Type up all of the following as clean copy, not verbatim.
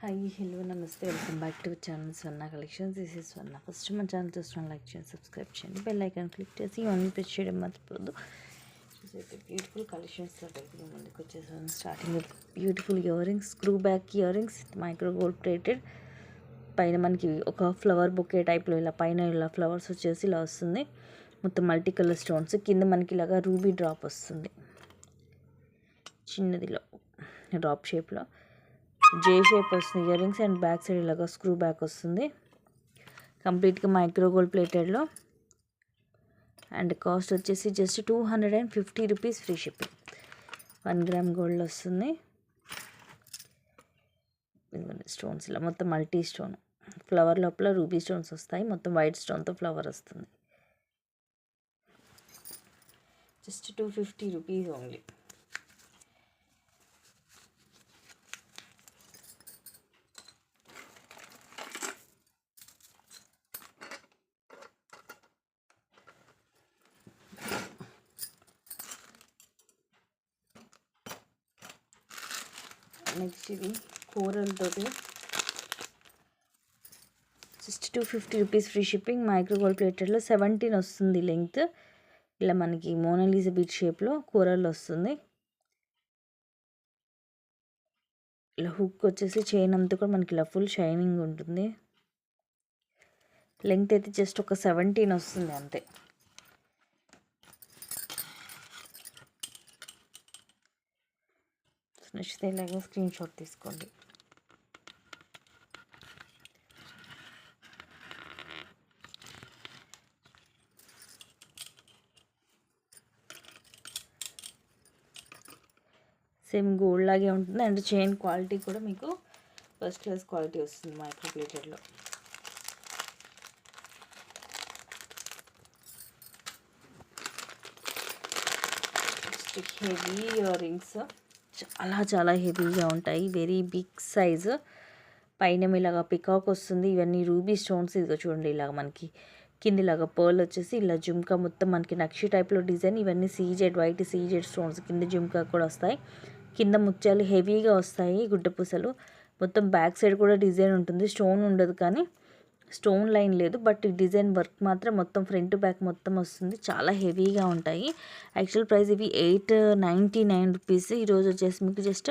Hi hello నమస్తే welcome back to channel Swarna collections. This is Swarna. First మన channel చూస్తున్న like చేయండి, subscribe చేయండి, బెల్ ఐకాన్ క్లిక్ చేసి ఇవన్నీ ప్రెస్ చేయడం మర్చిపోద్దు. చూసైతే బ్యూటిఫుల్ కలెక్షన్స్తో దగ్గర ముందుకు వచ్చేసాను. Starting with beautiful ear rings, screw back ear rings, micro gold plated. పైన మనకి ఒక ఫ్లవర్ బొకే టైప్లో ఇలా పైన ఇలా ఫ్లవర్స్ వచ్చేసి ఇలా వస్తుంది. మొత్తం మల్టీ కలర్ స్టోన్స్. కింద మనకి ఇలాగా రూబీ డ్రాప్ వస్తుంది, చిన్నదిలో డ్రాప్ షేప్లో జే షేప్ వస్తుంది earrings. And back side ఇలాగా స్క్రూ బ్యాక్ వస్తుంది, కంప్లీట్గా మైక్రో గోల్డ్ ప్లేటెడ్లో. అండ్ కాస్ట్ వచ్చేసి just 250 rupees, free shipping. 1 gram gold వస్తుంది. స్టోన్స్ ఇలా మొత్తం మల్టీ స్టోన్, ఫ్లవర్ లోపల రూబీ స్టోన్స్ వస్తాయి. మొత్తం వైట్ స్టోన్తో ఫ్లవర్ వస్తుంది. Just 250 rupees only. నెక్స్ట్ ఇది కోరల్ తోటి just 250 rupees, free shipping. Micro gold ప్లేటెడ్లో 17 వస్తుంది లెంగ్త్. ఇలా మనకి మోనాలిసా బీట్ షేప్లో కోరల్ వస్తుంది. ఇలా హుక్ వచ్చేసి చైన్ అంతా కూడా మనకి ఇలా ఫుల్ షైనింగ్ ఉంటుంది. లెంగ్త్ అయితే జస్ట్ ఒక 17 వస్తుంది అంతే. నచ్చితే ఇలాగే స్క్రీన్ షాట్ తీసుకోండి. సేమ్ గోల్డ్ లాగే ఉంటుంది. అండ్ చైన్ క్వాలిటీ కూడా మీకు ఫస్ట్ క్లాస్ క్వాలిటీ వస్తుంది మైక్రో ప్లేటెడ్లో. హెవీ ఇయర్ రింగ్స్, చాలా హెవీగా ఉంటాయి. Very big size. పైన ఇలాగా పికాక్ వస్తుంది. ఇవన్నీ రూబీ స్టోన్స్. ఇదిగో చూడండి, ఇలాగ మనకి కిందిలాగా పర్ల్ వచ్చేసి ఇలా జుమ్కా మొత్తం మనకి నక్షి టైప్లో డిజైన్. ఇవన్నీ సీజెడ్ వైట్ సీజెడ్ స్టోన్స్. కింద జుమ్కా కూడా వస్తాయి. కింద ముత్యాలు హెవీగా వస్తాయి, గుడ్డపూసలు. మొత్తం బ్యాక్ సైడ్ కూడా డిజైన్ ఉంటుంది. స్టోన్ ఉండదు, కానీ స్టోన్ లైన్ లేదు, బట్ ఈ డిజైన్ వర్క్ మాత్రం మొత్తం ఫ్రంట్ బ్యాక్ మొత్తం వస్తుంది. చాలా హెవీగా ఉంటాయి. యాక్చువల్ ప్రైస్ ఇవి 899 రూపీస్. ఈరోజు వచ్చేసి మీకు జస్ట్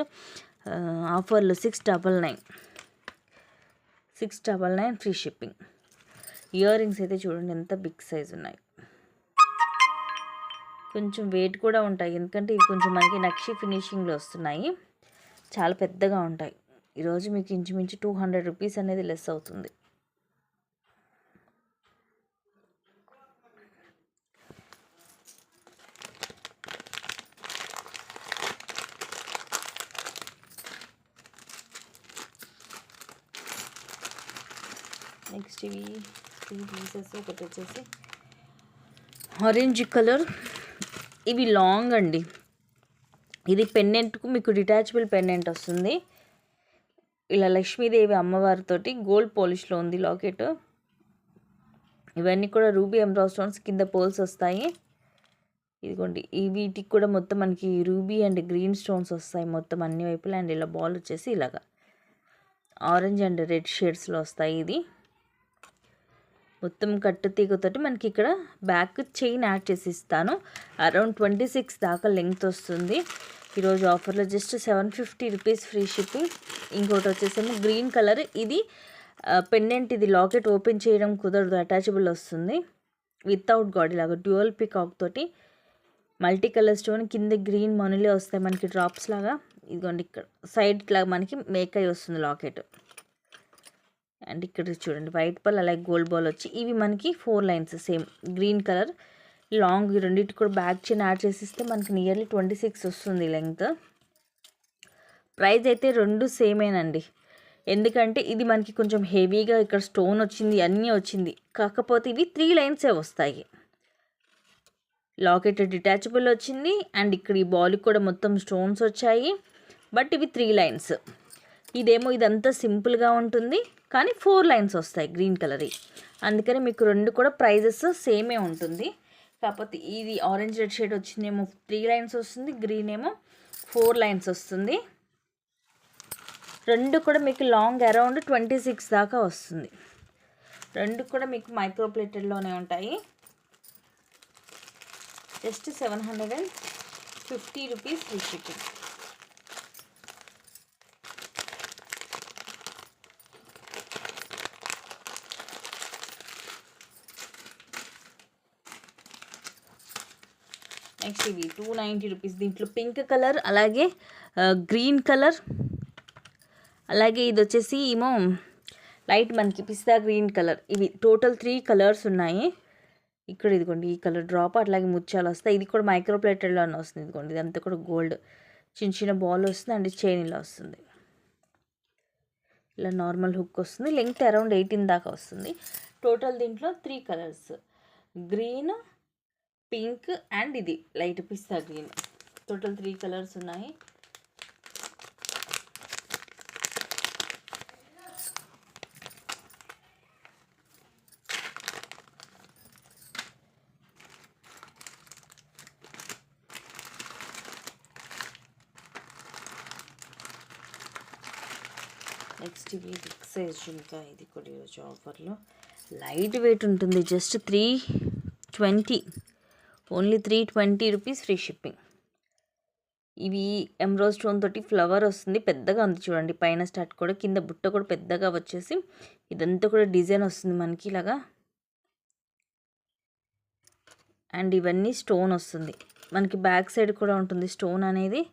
ఆఫర్లో 699 ఫ్రీ షిప్పింగ్. ఇయర్ రింగ్స్ అయితే చూడండి ఎంత బిగ్ సైజ్ ఉన్నాయి. కొంచెం వెయిట్ కూడా ఉంటాయి, ఎందుకంటే ఇవి కొంచెం మనకి నక్షి ఫినిషింగ్లో వస్తున్నాయి. చాలా పెద్దగా ఉంటాయి. ఈరోజు మీకు ఇంచుమించు 200 రూపీస్ అనేది లెస్ అవుతుంది. నెక్స్ట్ ఇవి 3 పీసెస్. ఒకటి వచ్చేసి ఆరెంజ్ కలర్. ఇవి లాంగ్ అండి. ఇది పెన్నెంట్కు మీకు డిటాచబుల్ పెన్నెంట్ వస్తుంది. ఇలా లక్ష్మీదేవి అమ్మవారితోటి గోల్డ్ పాలిష్లో ఉంది లాకెట్. ఇవన్నీ కూడా రూబీ ఎమరాల్డ్ స్టోన్స్. కింద పోల్స్ వస్తాయి. ఇదిగోండి, వీటికి కూడా మొత్తం మనకి రూబీ అండ్ గ్రీన్ స్టోన్స్ వస్తాయి మొత్తం అన్ని వైపులా. అండ్ ఇలా బాల్ వచ్చేసి ఇలాగా ఆరెంజ్ అండ్ రెడ్ షేడ్స్లో వస్తాయి. ఇది మొత్తం కట్టు తీగతోటి మనకి ఇక్కడ బ్యాక్ చైన్ యాడ్ చేసి ఇస్తాను. అరౌండ్ 26 దాకా లెంగ్త్ వస్తుంది. ఈరోజు ఆఫర్లో జస్ట్ 750 రూపీస్, ఫ్రీ షిప్పింగ్. ఇంకోటి వచ్చేసేమో గ్రీన్ కలర్. ఇది పెండెంట్. ఇది లాకెట్ ఓపెన్ చేయడం కుదరదు, అటాచబుల్ వస్తుంది. వితౌట్ గాడ్ ఇలాగ డ్యూయల్ పికాక్ తోటి మల్టీ కలర్ స్టోన్. కింద గ్రీన్ మనులే వస్తాయి మనకి డ్రాప్స్ లాగా. ఇదిగోండి, ఇక్కడ సైడ్ లాగా మనకి మేకై వస్తుంది లాకెట్. అండ్ ఇక్కడ చూడండి వైట్ బాల్ అలాగే గోల్డ్ బాల్ వచ్చి ఇవి మనకి 4 lines same green colour long. రెండింటి కూడా బ్యాక్ చైన్ యాడ్ చేసిస్తే మనకి నియర్లీ 26 వస్తుంది లెంగ్త్. ప్రైస్ అయితే రెండు సేమేనండి, ఎందుకంటే ఇది మనకి కొంచెం హెవీగా ఇక్కడ స్టోన్ వచ్చింది, అన్నీ వచ్చింది. కాకపోతే ఇవి 3 లైన్సే వస్తాయి. లాకెట్ డిటాచబుల్ వచ్చింది. అండ్ ఇక్కడ ఈ బాల్కి కూడా మొత్తం స్టోన్స్ వచ్చాయి, బట్ ఇవి 3 లైన్స్. ఇదేమో ఇదంతా సింపుల్గా ఉంటుంది, కానీ 4 లైన్స్ వస్తాయి గ్రీన్ కలర్. అందుకని మీకు రెండు కూడా ప్రైజెస్ సేమే ఉంటుంది. కాకపోతే ఇది ఆరెంజ్ రెడ్ షేడ్ వచ్చిందేమో 3 లైన్స్ వస్తుంది, గ్రీన్ ఏమో 4 లైన్స్ వస్తుంది. రెండు కూడా మీకు లాంగ్ అరౌండ్ 26 దాకా వస్తుంది. రెండు కూడా మీకు మైక్రో ప్లేటెడ్లోనే ఉంటాయి. Just 750 rupees free shipping. Next ఇవి 290 రూపీస్. దీంట్లో పింక్ కలర్, అలాగే గ్రీన్ కలర్, అలాగే ఇది వచ్చేసి ఏమో లైట్ మనకి పిస్తా గ్రీన్ కలర్. ఇవి టోటల్ 3 కలర్స్ ఉన్నాయి. ఇక్కడ ఇదిగోండి ఈ కలర్ డ్రాప్, అట్లాగే ముత్యాలు వస్తాయి. ఇది కూడా మైక్రో ప్లేటెడ్లోనే వస్తుంది. ఇదిగోండి ఇదంతా కూడా గోల్డ్ చిన్న చిన్న బాల్ వస్తుంది అండ్ చైన్ ఇలా వస్తుంది. ఇలా నార్మల్ హుక్ వస్తుంది. లెంగ్త్ అరౌండ్ 18 దాకా వస్తుంది. టోటల్ దీంట్లో 3 కలర్స్, గ్రీన్, పింక్ అండ్ ఇది లైట్ పిస్తా గ్రీన్. టోటల్ 3 కలర్స్ ఉన్నాయి. నెక్స్ట్ ఇవి బిగ్ సైజ్ ఇంకా ఇది కూడా ఈరోజు ఆఫర్లో లైట్ వెయిట్ ఉంటుంది. Just 320, only 320 rupees free shipping. ఇవి ఎమ్రోజ్ స్టోన్ తోటి ఫ్లవర్ వస్తుంది, పెద్దగా ఉంది చూడండి. పైన స్టార్ట్ కూడా, కింద బుట్ట కూడా పెద్దగా వచ్చేసి ఇదంతా కూడా డిజైన్ వస్తుంది మనకి ఇలాగా. అండ్ ఇవన్నీ స్టోన్ వస్తుంది మనకి. బ్యాక్ సైడ్ కూడా ఉంటుంది స్టోన్ అనేది,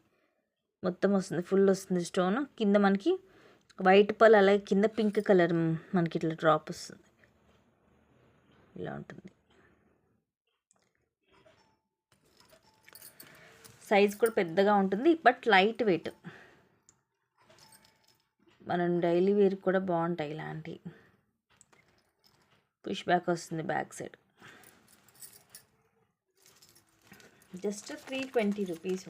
మొత్తం వస్తుంది, ఫుల్ వస్తుంది స్టోన్. కింద మనకి వైట్ పల్, అలాగే కింద పింక్ కలర్ మనకి ఇట్లా డ్రాప్ వస్తుంది. ఇలా ఉంటుంది. సైజ్ కూడా పెద్దగా ఉంటుంది, బట్ లైట్ వెయిట్. మనం డైలీ వేర్ కూడా బాగుంటాయి ఇలాంటివి. పుష్ బ్యాక్ వస్తుంది back side. Just 320 rupees.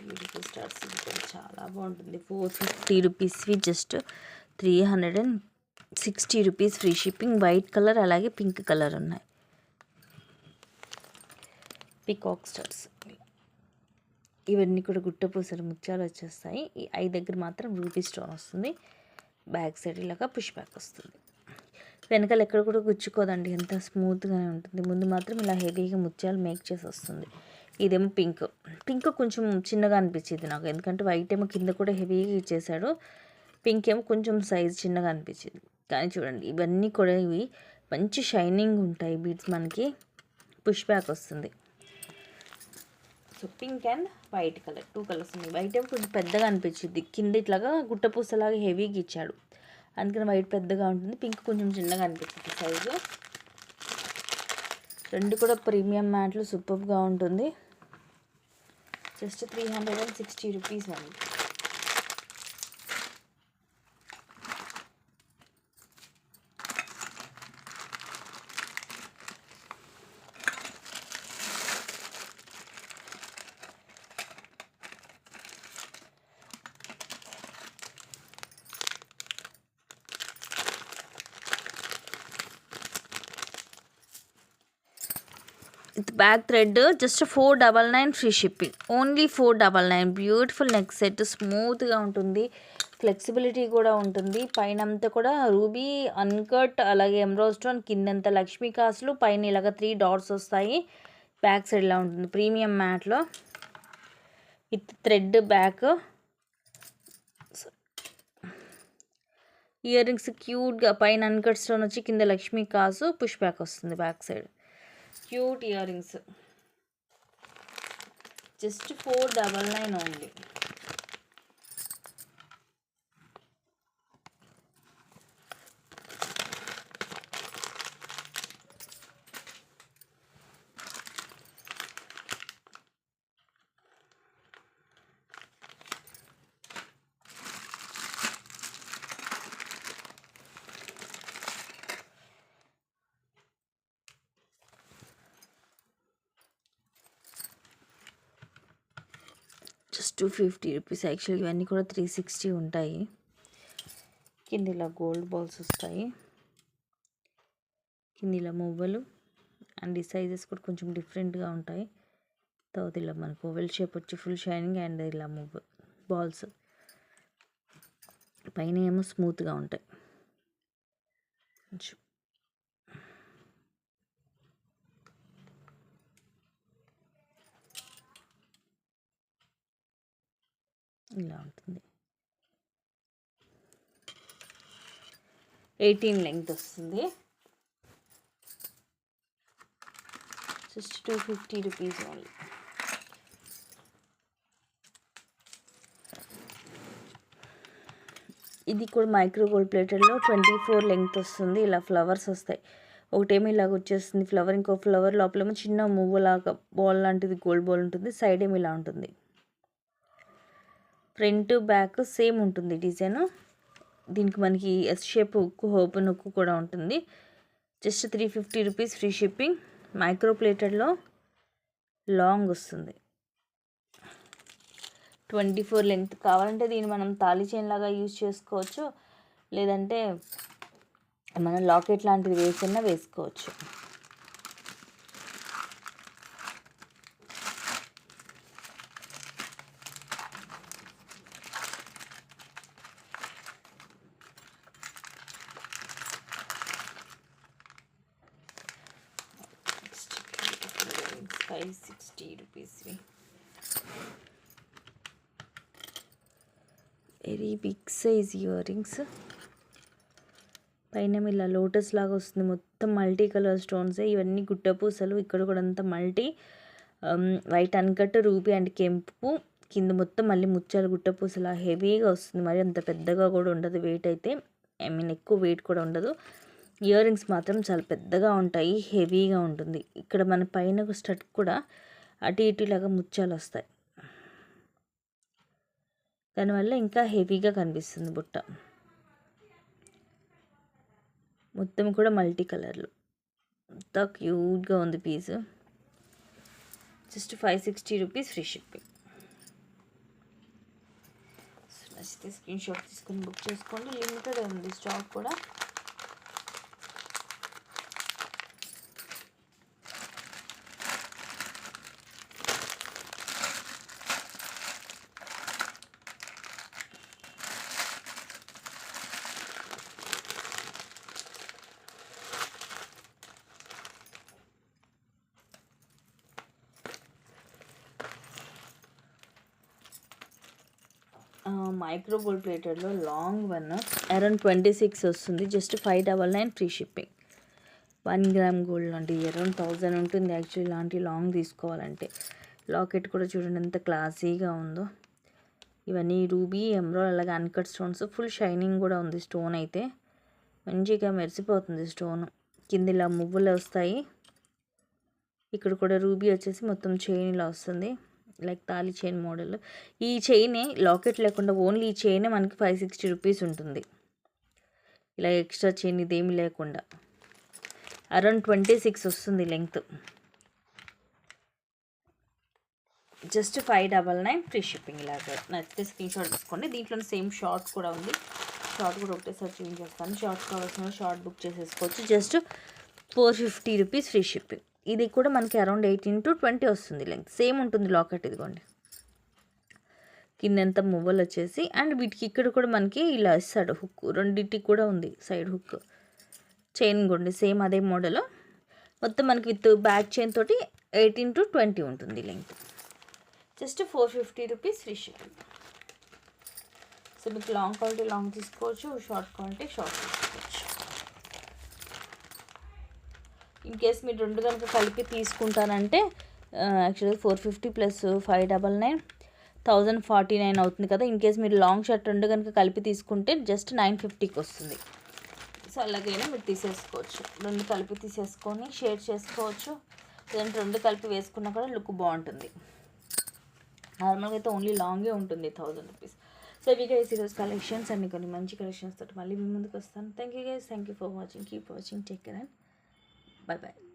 Beautiful stars ఇది కూడా చాలా బాగుంటుంది. 450 రూపీస్వి just 360 rupees free shipping. White colour అలాగే పింక్ కలర్ ఉన్నాయి. పికాక్ స్టార్స్ ఇవన్నీ కూడా గుట్టపూసలు ముత్యాలు వచ్చేస్తాయి. ఈ ఐ దగ్గర మాత్రం రూబీ స్టోన్ వస్తుంది. బ్యాక్ సైడ్ ఇలాగా పుష్ బ్యాక్ వస్తుంది. వెనకాల ఎక్కడ కూడా గుచ్చుకోదండి, ఎంత స్మూత్గానే ఉంటుంది. ముందు మాత్రం ఇలా హెవీగా ముత్యాలు మేక్ చేసి వస్తుంది. ఇదేమో పింక్. పింక్ కొంచెం చిన్నగా అనిపించింది నాకు, ఎందుకంటే వైట్ ఏమో కింద కూడా హెవీగా ఇచ్చేసాడు. పింక్ ఏమో కొంచెం సైజ్ చిన్నగా అనిపించింది. కానీ చూడండి ఇవన్నీ కూడా ఇవి మంచి షైనింగ్ ఉంటాయి బీడ్స్. మనకి పుష్ బ్యాక్ వస్తుంది. So pink and white colour 2 colours ఉన్నాయి. వైట్ ఏమో కొంచెం పెద్దగా అనిపించింది, కింద ఇట్లాగా గుట్టపూసలాగా హెవీగా ఇచ్చాడు, అందుకని వైట్ పెద్దగా ఉంటుంది. పింక్ కొంచెం చిన్నగా అనిపించింది సైజు. రెండు కూడా ప్రీమియం మ్యాట్లు, సూపర్గా ఉంటుంది. జస్ట్ 360 రూపీస్ అండి. With back thread just 499 free shipping. Only 499. Beautiful neck set, స్మూత్గా ఉంటుంది, ఫ్లెక్సిబిలిటీ కూడా ఉంటుంది. పైన అంతా కూడా రూబీ అన్కట్, అలాగే ఎమ్రోజ్ స్టోన్, కిందంతా లక్ష్మీ కాసులు, పైన ఇలాగ 3 డాట్స్ వస్తాయి. బ్యాక్ సైడ్ ఇలా ఉంటుంది ప్రీమియం మ్యాట్లో with thread back. Earrings క్యూట్గా, పైన అన్కట్ స్టోన్ వచ్చి కింద లక్ష్మీ కాసు, పుష్ బ్యాక్ వస్తుంది back side. Cute earrings just 499 only. 250 rupees. యాక్చువల్గా ఇవన్నీ కూడా 360 ఉంటాయి. కింద ఇలా గోల్డ్ బాల్స్ వస్తాయి, కింద ఇలా మువ్వలు, అండ్ ఈ సైజెస్ కూడా కొంచెం డిఫరెంట్గా ఉంటాయి. తర్వాత ఇలా మనకు ఓవెల్ షేప్ వచ్చి ఫుల్ షైనింగ్, అండ్ ఇలా మువ్వ బాల్స్ పైన ఏమో స్మూత్గా ఉంటాయి. కొంచెం ఇలా ఉంటుంది. 18 లెంగ్త్ వస్తుంది. Just 250 rupees only. ఇది కూడా మైక్రో గోల్డ్ ప్లేటెడ్లో 24 లెంగ్త్ వస్తుంది. ఇలా ఫ్లవర్స్ వస్తాయి, ఒకటేమో ఇలాగ వచ్చేస్తుంది ఫ్లవర్, ఇంకో ఫ్లవర్ లోపలేమో చిన్న మువ్వలాగా బాల్ లాంటిది గోల్డ్ బాల్ ఉంటుంది, సైడ్ ఏమో ఇలా ఉంటుంది. ఫ్రంట్ బ్యాక్ సేమ్ ఉంటుంది డిజైన్. దీనికి మనకి S shape hook, open hook కూడా ఉంటుంది. Just 350 rupees free shipping. Micro ప్లేటెడ్లో లాంగ్ వస్తుంది, 24 లెంగ్త్. కావాలంటే దీన్ని మనం తాళీ చైన్ లాగా యూజ్ చేసుకోవచ్చు, లేదంటే మనం లాకెట్ లాంటిది వేసినా వేసుకోవచ్చు. ₹560 very big size ear rings. పైన ఇలా లోటస్ లాగా వస్తుంది, మొత్తం మల్టీ కలర్ స్టోన్స్. ఇవన్నీ గుట్ట పూసలు, ఇక్కడ కూడా అంతా multi white uncut, ruby and కెంపు. కింద మొత్తం మళ్ళీ ముత్యాలు గుట్ట పూసలు. హెవీగా వస్తుంది, మరి అంత పెద్దగా కూడా ఉండదు వెయిట్ అయితే. ఎక్కువ వెయిట్ కూడా ఉండదు. ఇయర్ రింగ్స్ మాత్రం చాలా పెద్దగా ఉంటాయి, హెవీగా ఉంటుంది. ఇక్కడ మన పైన స్టడ్ కూడా అటు ఇటు లాగా ముత్యాలు వస్తాయి, దానివల్ల ఇంకా హెవీగా కనిపిస్తుంది బుట్ట. మొత్తం కూడా మల్టీ కలర్లు, అంతా క్యూట్గా ఉంది piece. Just 560 rupees free shipping. నచ్చితే స్క్రీన్ షాట్ తీసుకొని బుక్ చేసుకోండి. లిమిటెడ్ ఉంది స్టాక్ కూడా. మైక్రో గోల్డ్ ప్లేటెడ్లో లాంగ్ వన్ అరౌండ్ 26 వస్తుంది. Just 599 free shipping. 1 gram gold లాంటి అరౌండ్ 1000 ఉంటుంది యాక్చువల్లీ ఇలాంటి లాంగ్ తీసుకోవాలంటే. లాకెట్ కూడా చూడండి ఎంత క్లాసీగా ఉందో. ఇవన్నీ రూబీ, ఎమరాల్డ్, అలాగే అన్కట్ స్టోన్స్. ఫుల్ షైనింగ్ కూడా ఉంది స్టోన్ అయితే, మంచిగా మెరిసిపోతుంది స్టోన్. కింద ఇలా మువ్వులు వస్తాయి. ఇక్కడ కూడా రూబీ వచ్చేసి మొత్తం చైన్ ఇలా వస్తుంది, లైక్ తాళి చైన్ మోడల్. ఈ చైనే లాకెట్ లేకుండా ఓన్లీ ఈ చైనే మనకి 560 రూపీస్ ఉంటుంది, ఇలా ఎక్స్ట్రా చైన్ ఇదేమి లేకుండా. అరౌండ్ 26 వస్తుంది లెంగ్త్. Just 599 free shipping. ఇలాగ నచ్చితే స్క్రీన్ షాట్ తీసుకోండి. దీంట్లో సేమ్ షార్ట్ కూడా ఉంది, షార్ట్ కూడా ఒకటేసారి చేంజ్ చేస్తాను. షార్ట్ కావాల్సిన షార్ట్ బుక్ చేసేసుకోవచ్చు. Just 450 rupees free shipping. ఇది కూడా మనకి అరౌండ్ 18 to 20 వస్తుంది లెంగ్త్. సేమ్ ఉంటుంది లాకెట్. ఇదిగోండి కిందంతా మువ్వలు వచ్చేసి, అండ్ వీటికి ఇక్కడ కూడా మనకి ఇలా ఇస్తాడు హుక్, రెండింటికి కూడా ఉంది సైడ్ హుక్. చైన్ కూడా సేమ్ అదే మోడల్. మొత్తం మనకి విత్ బ్యాక్ చైన్ తోటి 18 to 20 ఉంటుంది length. Just 450 rupees free shipping. So మీకు లాంగ్ క్వాలిటీ లాంగ్ తీసుకోవచ్చు, షార్ట్ క్వాలిటీ షార్ట్ తీసుకోవచ్చు. ఇన్ కేస్ మీరు రెండు కనుక కలిపి తీసుకుంటారంటే యాక్చువల్గా 450 ప్లస్ 599 1049 అవుతుంది కదా. ఇన్ కేస్ మీరు లాంగ్ షర్ట్ రెండు కనుక కలిపి తీసుకుంటే జస్ట్ 950కి వస్తుంది. సో అలాగైనా మీరు తీసేసుకోవచ్చు, రెండు కలిపి తీసేసుకొని షేర్ చేసుకోవచ్చు, లేదంటే రెండు కలిపి వేసుకున్నా కూడా లుక్ బాగుంటుంది. నార్మల్గా అయితే ఓన్లీ లాంగే ఉంటుంది 1000 రూపీస్. సో ఇవి గైస్ ఈరోజు కలెక్షన్స్ అన్ని కొన్ని మంచి కలెక్షన్స్ తోటి మళ్ళీ మీ ముందుకు వస్తాను. Thank you guys, thank you for watching. Keep watching, take care and bye bye.